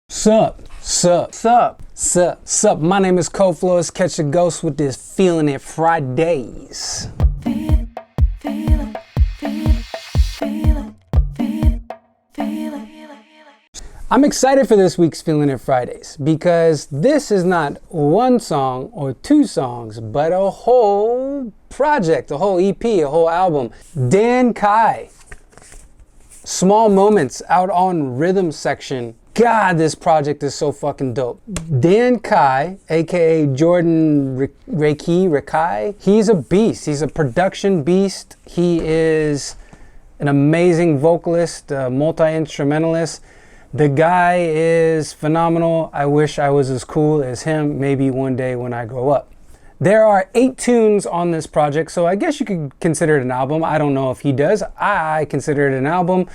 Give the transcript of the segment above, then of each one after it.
Sup. My name is Coflo. Let's catch a ghost with this Feelin It Fridays. I'm excited for this week's Feelin It Fridays because this is not one song or two songs, but a whole project, a whole EP, a whole album. Dan Kai, Small Moments, out on Rhythm Section. God, this project is so fucking dope. Dan Kai, aka Jordan Rekai, he's a beast. He's a production beast. He is an amazing vocalist, multi-instrumentalist. The guy is phenomenal. I wish I was as cool as him, maybe one day when I grow up. There are 8 tunes on this project, so I guess you could consider it an album. I don't know if he does. I consider it an album.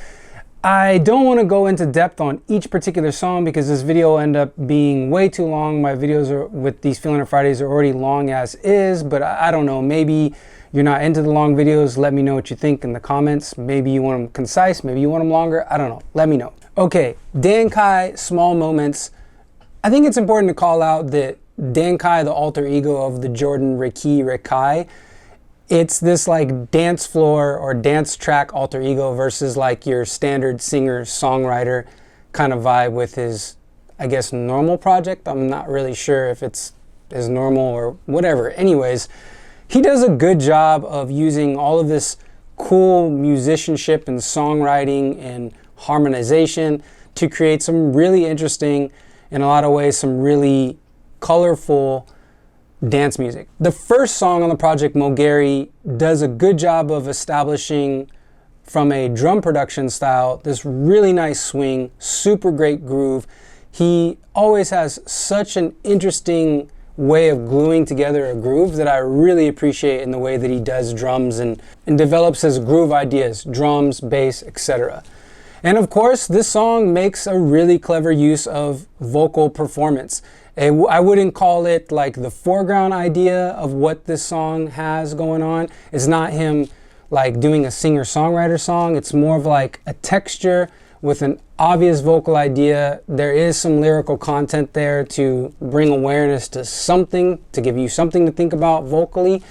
I don't want to go into depth on each particular song because this video will end up being way too long. My videos with these Feelin It Fridays are already long as is, but I don't know. Maybe you're not into the long videos. Let me know what you think in the comments. Maybe you want them concise. Maybe you want them longer. I don't know. Let me know. Okay, Dan Kai, Small Moments. I think it's important to call out that Dan Kai, the alter ego of the Jordan Rekai, it's this like dance floor or dance track alter ego versus like your standard singer-songwriter kind of vibe with his, I guess, normal project. I'm not really sure if it's his normal or whatever. Anyways, he does a good job of using all of this cool musicianship and songwriting and harmonization to create some really interesting, in a lot of ways, some really colorful dance music. The first song on the project, Mogary, does a good job of establishing from a drum production style this really nice swing, super great groove. He always has such an interesting way of gluing together a groove that I really appreciate in the way that he does drums and develops his groove ideas, drums, bass, etc. And of course, this song makes a really clever use of vocal performance. I wouldn't call it like the foreground idea of what this song has going on. It's not him like doing a singer-songwriter song. It's more of like a texture with an obvious vocal idea. There is some lyrical content there to bring awareness to something, to give you something to think about vocally.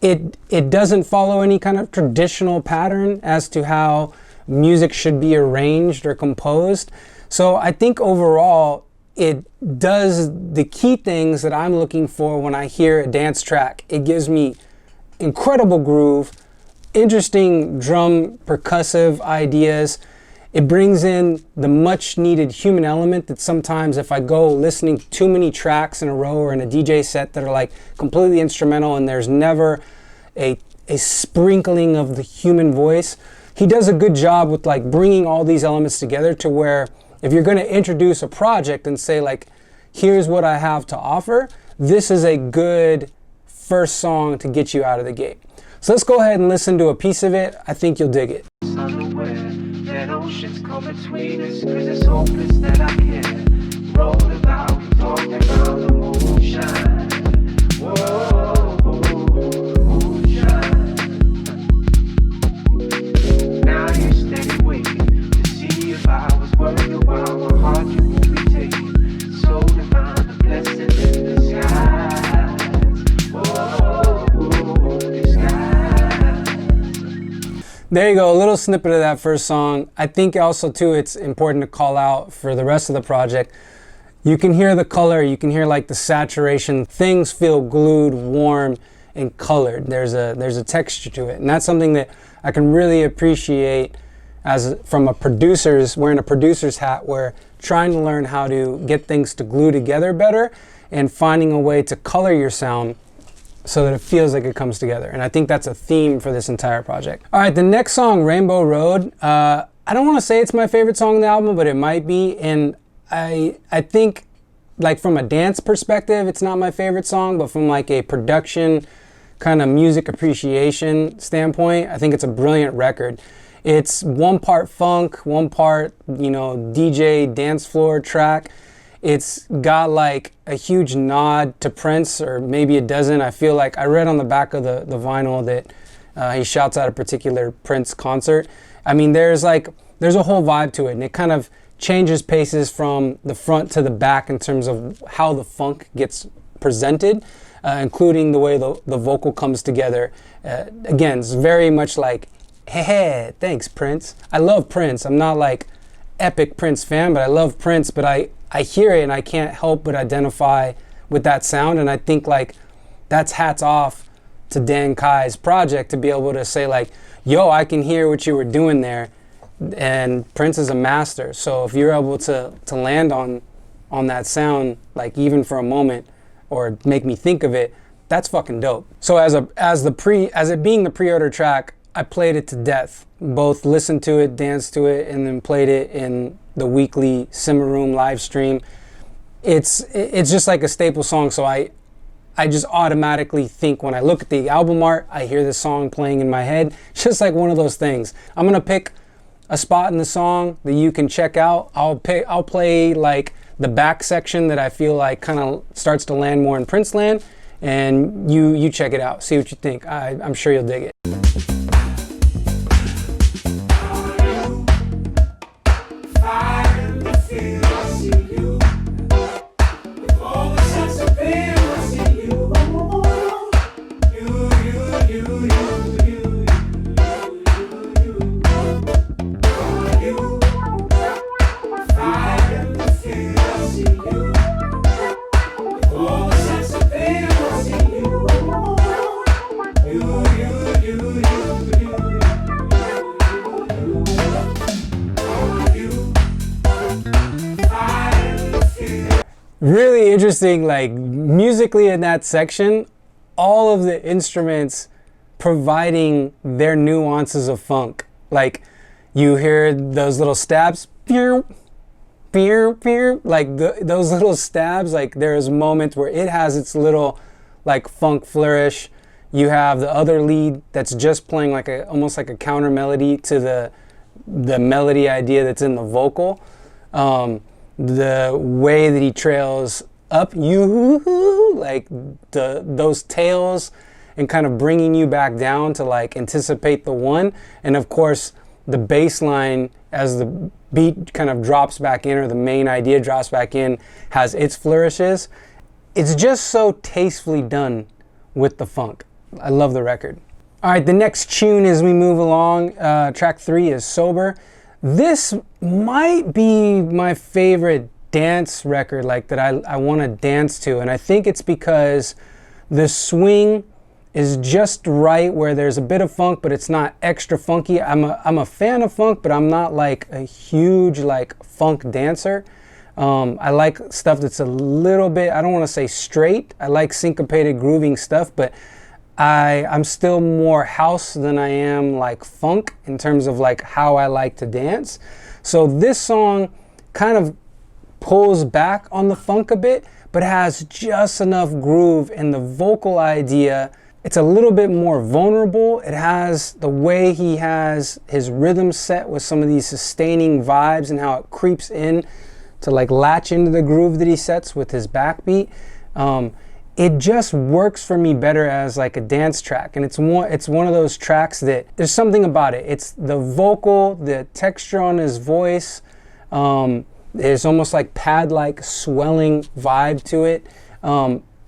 It doesn't follow any kind of traditional pattern as to how music should be arranged or composed. So I think overall it does the key things that I'm looking for when I hear a dance track. It gives me incredible groove, interesting drum percussive ideas. It brings in the much needed human element that sometimes if I go listening to too many tracks in a row or in a DJ set that are like completely instrumental and there's never a sprinkling of the human voice, he does a good job with like bringing all these elements together to where if you're going to introduce a project and say like, here's what I have to offer, this is a good first song to get you out of the gate. So let's go ahead and listen to a piece of it. I think you'll dig it. Unaware that oceans come between us, 'cause it's hopeless that I can't roll about, talking about the moonshine. Whoa, moonshine. Now you're steady waiting to see if I was worth your while. My heart you won't be taking. So divine, the blessing in the skies. Whoa, the skies. There you go, a little snippet of that first song. I think also too it's important to call out for the rest of the project. You can hear the color, you can hear like the saturation. Things feel glued, warm, and colored. There's a texture to it. And that's something that I can really appreciate as from a producer's, wearing a producer's hat, where trying to learn how to get things to glue together better and finding a way to color your sound so that it feels like it comes together. And I think that's a theme for this entire project. All right, the next song, Rainbow Road. I don't want to say it's my favorite song on the album, but it might be. And I think like from a dance perspective, it's not my favorite song, but from like a production kind of music appreciation standpoint, I think it's a brilliant record. It's one part funk, one part, DJ dance floor track. It's got like a huge nod to Prince, or maybe it doesn't. I feel like I read on the back of the vinyl that he shouts out a particular Prince concert. I mean, there's a whole vibe to it, and it kind of changes paces from the front to the back in terms of how the funk gets presented, including the way the vocal comes together. Again, it's very much like, hey, thanks, Prince. I love Prince. I'm not like epic Prince fan, but I love Prince, but I hear it and I can't help but identify with that sound. And I think like that's hats off to Dan Kai's project to be able to say like, yo, I can hear what you were doing there. And Prince is a master. So if you're able to land on that sound, like even for a moment, or make me think of it, that's fucking dope. So as it being the pre-order track, I played it to death. Both listened to it, danced to it, and then played it in the weekly Simmer Room live stream. It's just like a staple song. So I just automatically think when I look at the album art, I hear the song playing in my head. It's just like one of those things. I'm gonna pick a spot in the song that you can check out. I'll play like the back section that I feel like kind of starts to land more in Prince land, and you check it out, see what you think. I'm sure you'll dig it. Really interesting, like musically in that section, all of the instruments providing their nuances of funk. Like you hear those little stabs, pew, pew, pew, like those little stabs, like there's moments where it has its little like funk flourish. You have the other lead that's just playing like almost like a counter melody to the melody idea that's in the vocal. The way that he trails up you, like those tails, and kind of bringing you back down to like anticipate the one. And of course, the bass line as the beat kind of drops back in, or the main idea drops back in, has its flourishes. It's just so tastefully done with the funk. I love the record. All right, the next tune as we move along, track 3 is Sober. This might be my favorite dance record, like that I want to dance to, and I think it's because the swing is just right where there's a bit of funk, but it's not extra funky. I'm a fan of funk, but I'm not like a huge like funk dancer. I like stuff that's a little bit, I don't want to say straight. I like syncopated grooving stuff, but I'm still more house than I am like funk in terms of like how I like to dance. So this song kind of pulls back on the funk a bit, but has just enough groove in the vocal idea. It's a little bit more vulnerable. It has the way he has his rhythm set with some of these sustaining vibes and how it creeps in to like latch into the groove that he sets with his backbeat. It just works for me better as like a dance track, and it's one of those tracks that there's something about it. It's the vocal, the texture on his voice. There's almost like pad-like swelling vibe to it.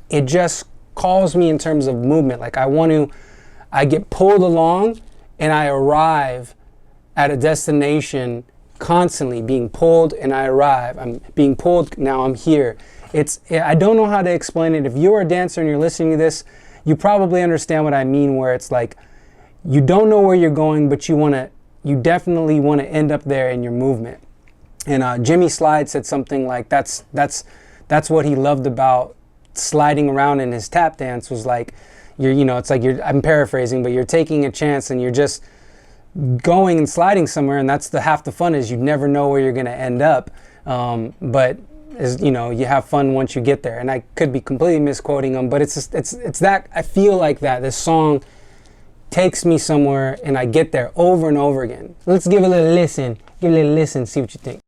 It just calls me in terms of movement. Like I get pulled along and I arrive at a destination constantly being pulled, and I arrive. I'm being pulled, now I'm here. I don't know how to explain it. If you're a dancer and you're listening to this, you probably understand what I mean, where it's like you don't know where you're going, but you definitely want to end up there in your movement. And Jimmy Slide said something like that's what he loved about sliding around in his tap dance, was like it's like I'm paraphrasing, but you're taking a chance and you're just going and sliding somewhere, and that's half the fun, is you never know where you're going to end up. But you have fun once you get there. And I could be completely misquoting him, but it's that I feel like that this song takes me somewhere and I get there over and over again. Let's give a little listen. Give a little listen, see what you think.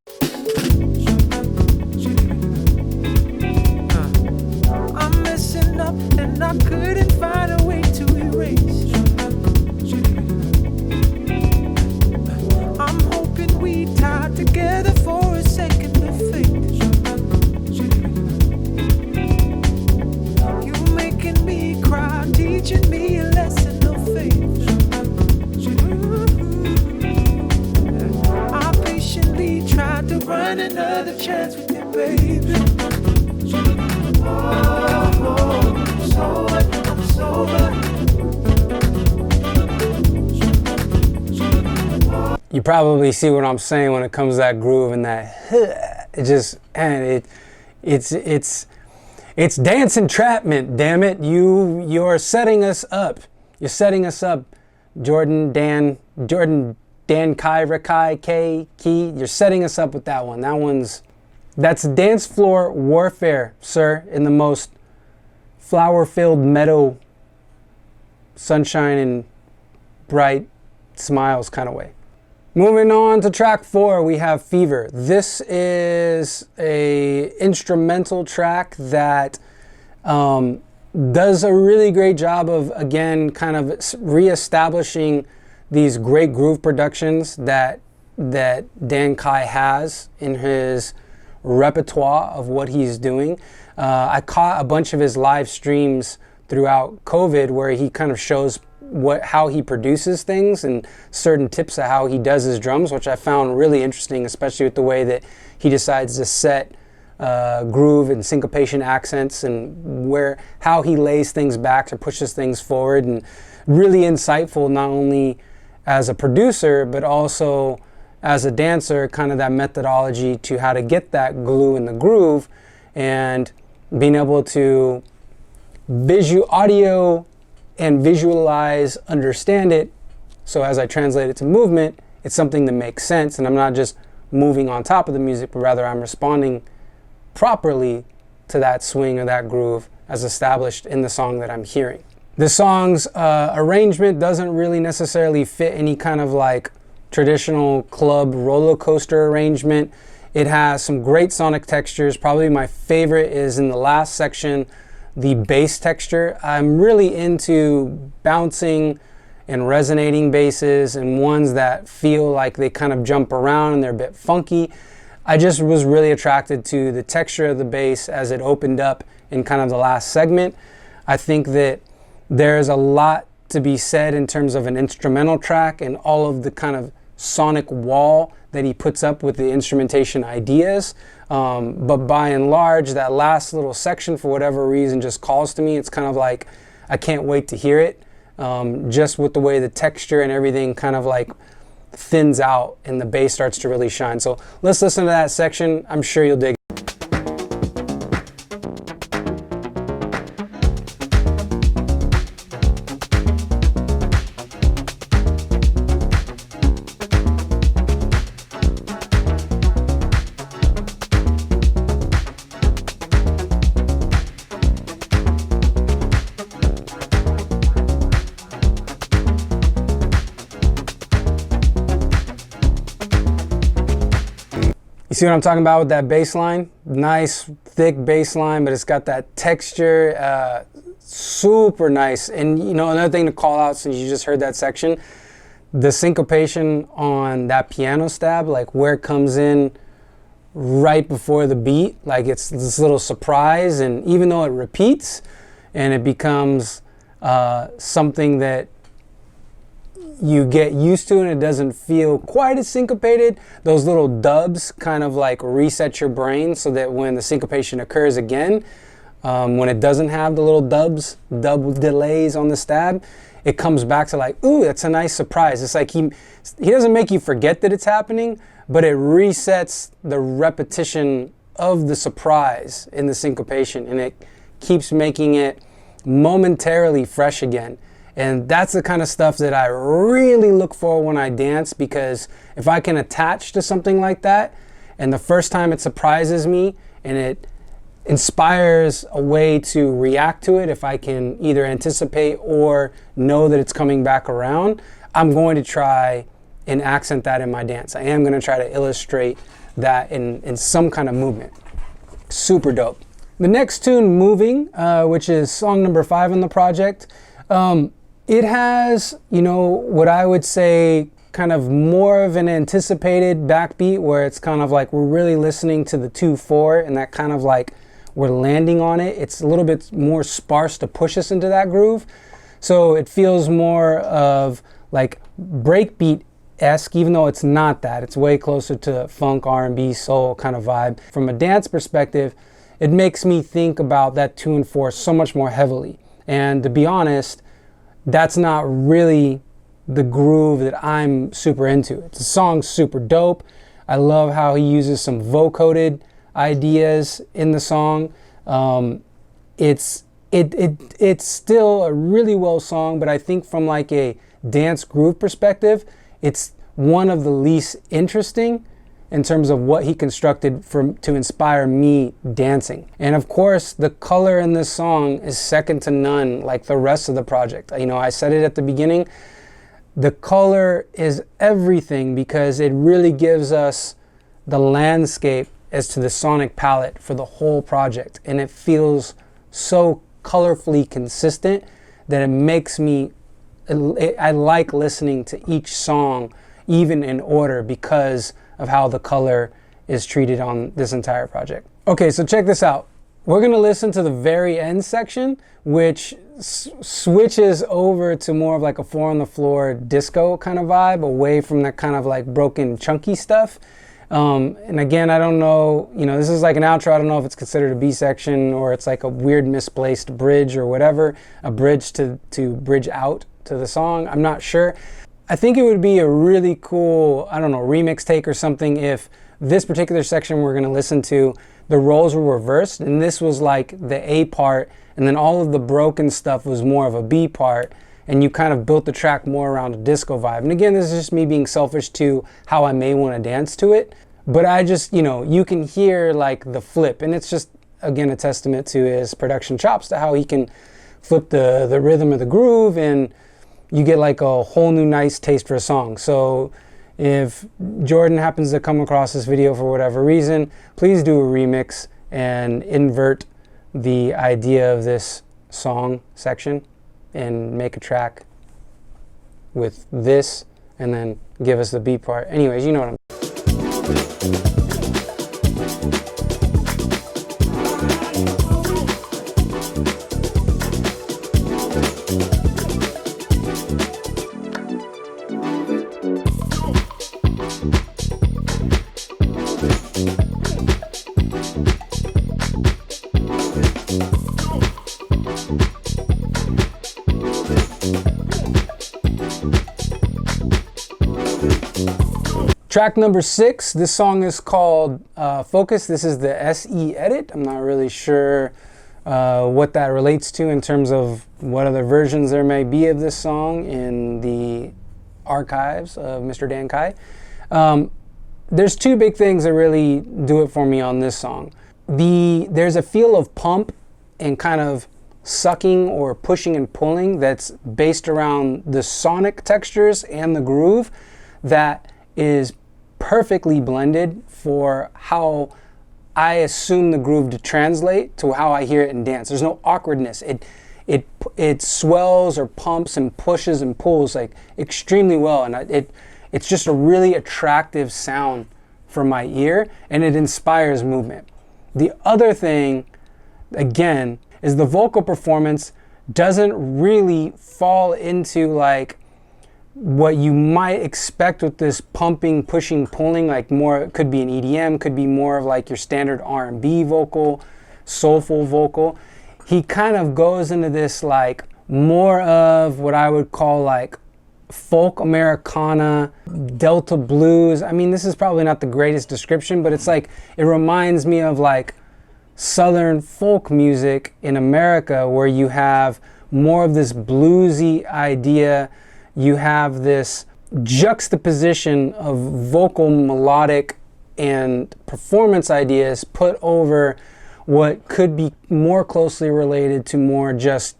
I'm messing up and I couldn't find a way to erase. I'm hoping we tie together for a second. another chance with you, baby. Oh, so what? I'm sober. You probably see what I'm saying when it comes to that groove and that it just, and it's dance entrapment, damn it. You're setting us up. You're setting us up, Jordan, Dan, Kai, Rakai, K, Key. You're setting us up with that one. That's dance floor warfare, sir, in the most flower-filled meadow, sunshine and bright smiles kind of way. Moving on to track 4, we have Fever. This is a instrumental track that does a really great job of, again, kind of reestablishing these great groove productions that Dan Kai has in his repertoire of what he's doing. I caught a bunch of his live streams throughout COVID where he kind of shows how he produces things and certain tips of how he does his drums, which I found really interesting, especially with the way that he decides to set groove and syncopation accents and how he lays things back or pushes things forward, and really insightful not only as a producer but also as a dancer, kind of that methodology to how to get that glue in the groove and being able to audio and visualize, understand it. So as I translate it to movement, it's something that makes sense, and I'm not just moving on top of the music, but rather I'm responding properly to that swing or that groove as established in the song that I'm hearing. The song's arrangement doesn't really necessarily fit any kind of like traditional club roller coaster arrangement. It has some great sonic textures. Probably my favorite is in the last section, the bass texture. I'm really into bouncing and resonating basses and ones that feel like they kind of jump around and they're a bit funky. I just was really attracted to the texture of the bass as it opened up in kind of the last segment. I think that there's a lot to be said in terms of an instrumental track and all of the kind of sonic wall that he puts up with the instrumentation ideas. But by and large, that last little section, for whatever reason, just calls to me. It's kind of like, I can't wait to hear it. Just with the way the texture and everything kind of like thins out and the bass starts to really shine. So let's listen to that section. I'm sure you'll dig it. You see what I'm talking about with that bass line? Nice, thick bass line, but it's got that texture, super nice. And you know, another thing to call out since you just heard that section, the syncopation on that piano stab, like where it comes in right before the beat, like it's this little surprise, and even though it repeats and it becomes something that you get used to and it doesn't feel quite as syncopated, those little dubs kind of like reset your brain so that when the syncopation occurs again, when it doesn't have the little dub delays on the stab, it comes back to like, ooh, that's a nice surprise. It's like he doesn't make you forget that it's happening, but it resets the repetition of the surprise in the syncopation, and it keeps making it momentarily fresh again. And that's the kind of stuff that I really look for when I dance, because if I can attach to something like that, and the first time it surprises me and it inspires a way to react to it, if I can either anticipate or know that it's coming back around, I'm going to try and accent that in my dance. I am going to try to illustrate that in some kind of movement. Super dope. The next tune, Moving, which is song number 5 on the project, it has, you know, what I would say kind of more of an anticipated backbeat, where it's kind of like we're really listening to the 2/4 and that kind of like we're landing on it. It's a little bit more sparse to push us into that groove. So it feels more of like breakbeat esque, even though it's not that. It's way closer to funk, R&B, soul kind of vibe. From a dance perspective, it makes me think about that 2 and 4 so much more heavily. And to be honest, that's not really the groove that I'm super into. It's a song super dope. I love how he uses some vocoded ideas in the song. It's still a really well song, but I think from like a dance groove perspective, it's one of the least interesting in terms of what he constructed to inspire me dancing. And of course, the color in this song is second to none, like the rest of the project. You know, I said it at the beginning, the color is everything because it really gives us the landscape as to the sonic palette for the whole project. And it feels so colorfully consistent that it makes me, I like listening to each song even in order because of how the color is treated on this entire project. Okay, so check this out. We're gonna listen to the very end section, which switches over to more of like a 4 on the floor disco kind of vibe, away from that kind of like broken chunky stuff. And again, I don't know, you know, this is like an outro. I don't know if it's considered a B section or it's like a weird misplaced bridge or whatever, a bridge to bridge out to the song. I'm not sure. I think it would be a really cool, I don't know, remix take or something if this particular section we're going to listen to, the roles were reversed and this was like the A part and then all of the broken stuff was more of a B part and you kind of built the track more around a disco vibe. And again, this is just me being selfish to how I may want to dance to it. But I just, you know, you can hear like the flip and it's just, again, a testament to his production chops, to how he can flip the rhythm of the groove and you get like a whole new nice taste for a song. So if Jordan happens to come across this video for whatever reason, please do a remix and invert the idea of this song section and make a track with this and then give us the B part. Anyways, you know what I'm Track number 6, this song is called Focus. This is the SE edit. I'm not really sure what that relates to in terms of what other versions there may be of this song in the archives of Mr. Dan Kai. There's 2 big things that really do it for me on this song. There's a feel of pump and kind of sucking or pushing and pulling that's based around the sonic textures and the groove that is perfectly blended for how I assume the groove to translate to how I hear it in dance. There's no awkwardness. It swells or pumps and pushes and pulls like extremely well, and it's just a really attractive sound for my ear, and it inspires movement. The other thing, again, is the vocal performance doesn't really fall into like what you might expect with this pumping, pushing, pulling, like more, it could be an EDM, could be more of like your standard R&B vocal, soulful vocal. He kind of goes into this like more of what I would call like folk Americana, Delta blues. I mean, this is probably not the greatest description, but it's like, it reminds me of like Southern folk music in America where you have more of this bluesy idea. You have this juxtaposition of vocal, melodic, and performance ideas put over what could be more closely related to more just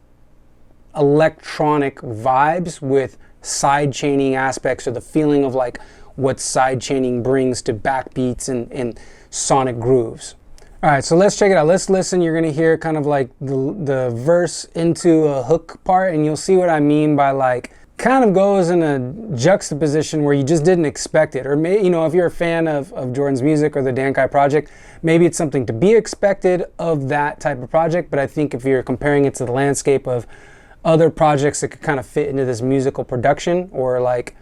electronic vibes with side chaining aspects, or the feeling of like what side chaining brings to backbeats and sonic grooves. All right, so let's check it out. Let's listen. You're gonna hear kind of like the verse into a hook part, and you'll see what I mean by like kind of goes in a juxtaposition where you just didn't expect it. Or you know, if you're a fan of Jordan's music or the Dan Kai project, maybe it's something to be expected of that type of project. But I think if you're comparing it to the landscape of other projects that could kind of fit into this musical production, or like,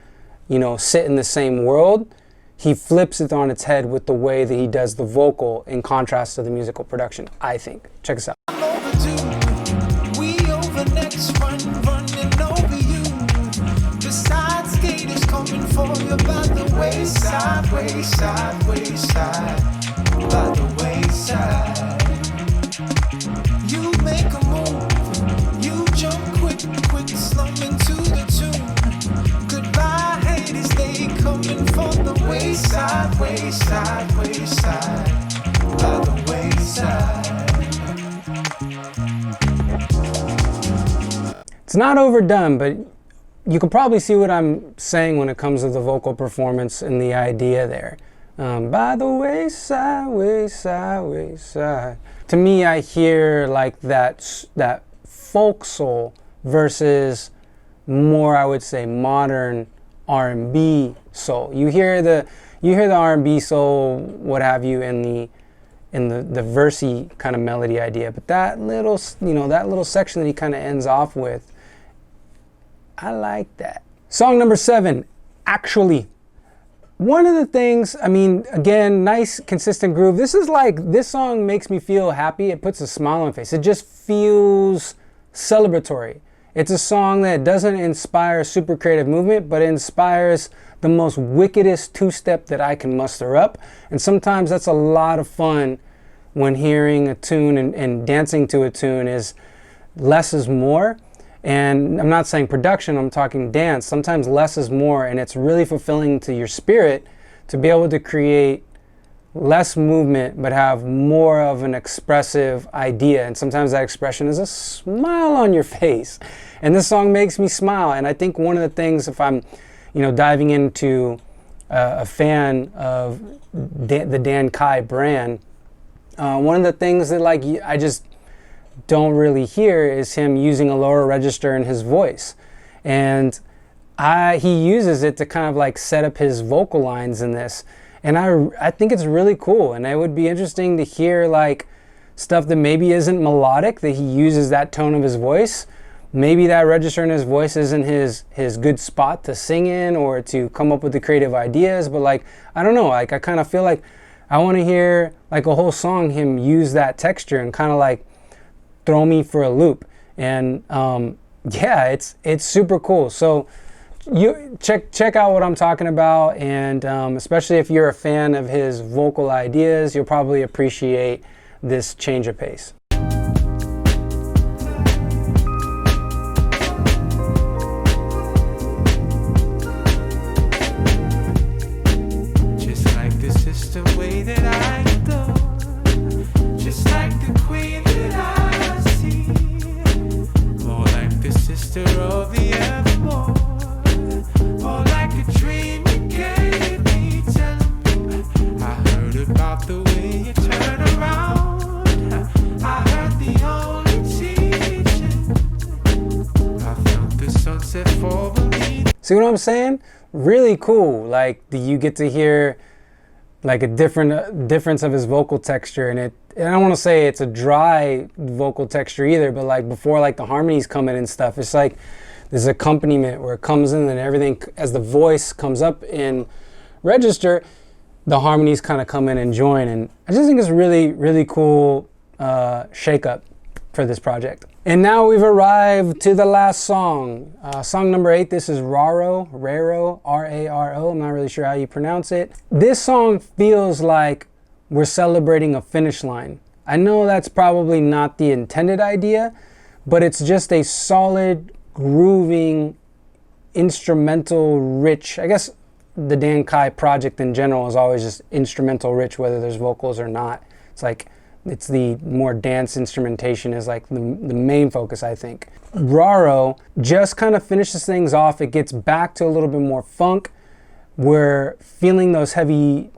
sit in the same world, he flips it on its head with the way that he does the vocal in contrast to the musical production, I think. Check this out. We over next, running over you. Besides skaters coming for you by the wayside, wayside, wayside, by the wayside. You make a move, you jump quick, slumming to the tune. Goodbye haters, they coming for the wayside, wayside, wayside, by the wayside. It's not overdone, but you can probably see what I'm saying when it comes to the vocal performance and the idea there. By the wayside, wayside, wayside. To me, I hear like that folk soul versus more, I would say, modern R&B soul. You hear the R&B soul, what have you, in the versy kind of melody idea, but that little section that he kind of ends off with, I like that. Song number 7, Actually. One of the things, again, nice consistent groove. This song makes me feel happy. It puts a smile on my face. It just feels celebratory. It's a song that doesn't inspire super creative movement, but it inspires the most wickedest two-step that I can muster up. And sometimes that's a lot of fun when hearing a tune and dancing to a tune. Is less is more. And I'm not saying production, I'm talking dance. Sometimes less is more, and it's really fulfilling to your spirit to be able to create less movement but have more of an expressive idea. And sometimes that expression is a smile on your face. And this song makes me smile. And I think one of the things, if I'm diving into a fan of the Dan Kai brand, one of the things that I just don't really hear is him using a lower register in his voice, and he uses it to kind of set up his vocal lines in this, and I think it's really cool. And it would be interesting to hear stuff that maybe isn't melodic, that he uses that tone of his voice. Maybe that register in his voice isn't his good spot to sing in or to come up with the creative ideas, but I don't know, I kind of feel like I want to hear a whole song him use that texture and kind of throw me for a loop. And yeah, it's super cool. So you check out what I'm talking about, and especially if you're a fan of his vocal ideas, you'll probably appreciate this change of pace. Just like this is the way that I adore, just like the queen that I see, more like the sister of the evermore, more like a dream you gave me. Tell me, I heard about the way you turn around. I heard the only teaching. I felt the sunset fall beneath. See what I'm saying? Really cool. You get to hear a difference of his vocal texture, and I don't want to say it's a dry vocal texture either, but before the harmonies come in and stuff, it's there's accompaniment where it comes in and everything, as the voice comes up in register, the harmonies kind of come in and join. And I just think it's really, really cool shake up for this project. And now we've arrived to the last song. Song number 8, this is Raro, R-A-R-O. I'm not really sure how you pronounce it. This song feels like we're celebrating a finish line. I know that's probably not the intended idea, but it's just a solid, grooving, instrumental rich. I guess the Dan Kai project in general is always just instrumental rich, whether there's vocals or not. It's the more dance instrumentation is the main focus, I think. Raro just kind of finishes things off. It gets back to a little bit more funk. We're feeling those heavy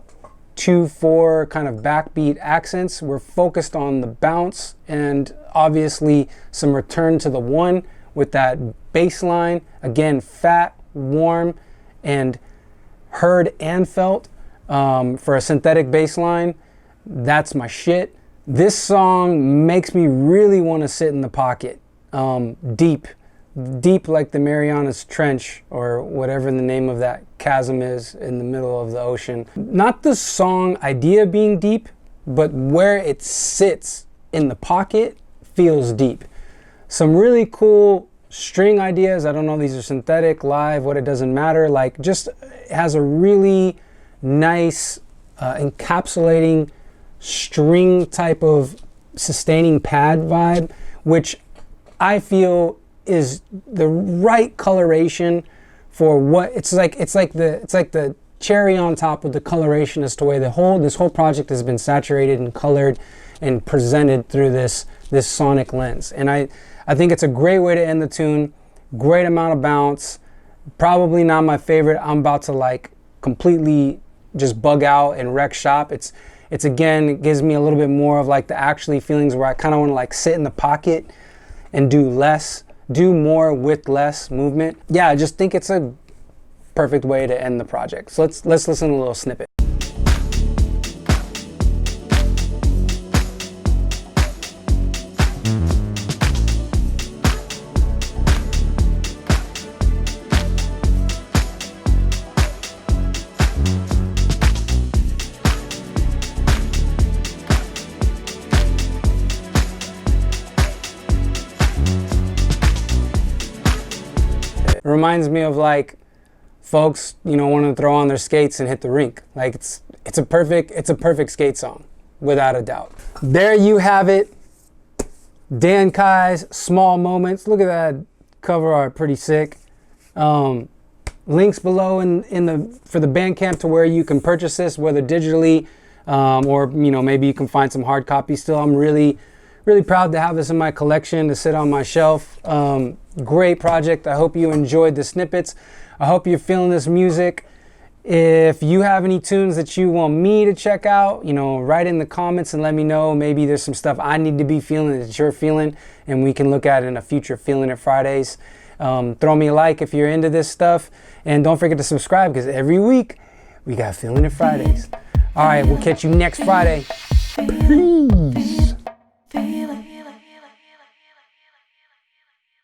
2/4 kind of backbeat accents. We're focused on the bounce and obviously some return to the one with that bass line. Again, fat, warm, and heard and felt for a synthetic bass line. That's my shit. This song makes me really want to sit in the pocket, deep, deep like the Marianas Trench, or whatever the name of that chasm is in the middle of the ocean. Not the song idea being deep, but where it sits in the pocket feels deep. Some really cool string ideas. I don't know, these are synthetic, live, what, it doesn't matter. Like, just has a really nice encapsulating string type of sustaining pad vibe, which I feel is the right coloration for what it's like. It's like the cherry on top of the coloration as to way this whole project has been saturated and colored and presented through this sonic lens. And I think it's a great way to end the tune. Great amount of bounce. Probably not my favorite. I'm about to like completely just bug out and wreck shop. It's again, it gives me a little bit more of like the actually feelings where I kind of want to like sit in the pocket and do more with less movement. Yeah, I just think it's a perfect way to end the project. So let's listen to a little snippet. It reminds me of like folks, want to throw on their skates and hit the rink. Like it's a perfect skate song, without a doubt. There you have it. Dan Kai's Small Moments. Look at that cover art, pretty sick. Links below for the Bandcamp to where you can purchase this, whether digitally or maybe you can find some hard copies still. I'm really proud to have this in my collection to sit on my shelf. Great project. I hope you enjoyed the snippets. I hope you're feeling this music. If you have any tunes that you want me to check out, write in the comments and let me know. Maybe there's some stuff I need to be feeling that you're feeling, and we can look at it in a future Feelin It Fridays. Throw me a like if you're into this stuff, and don't forget to subscribe, because every week we got Feelin It Fridays. All right, we'll catch you next Friday. Peace.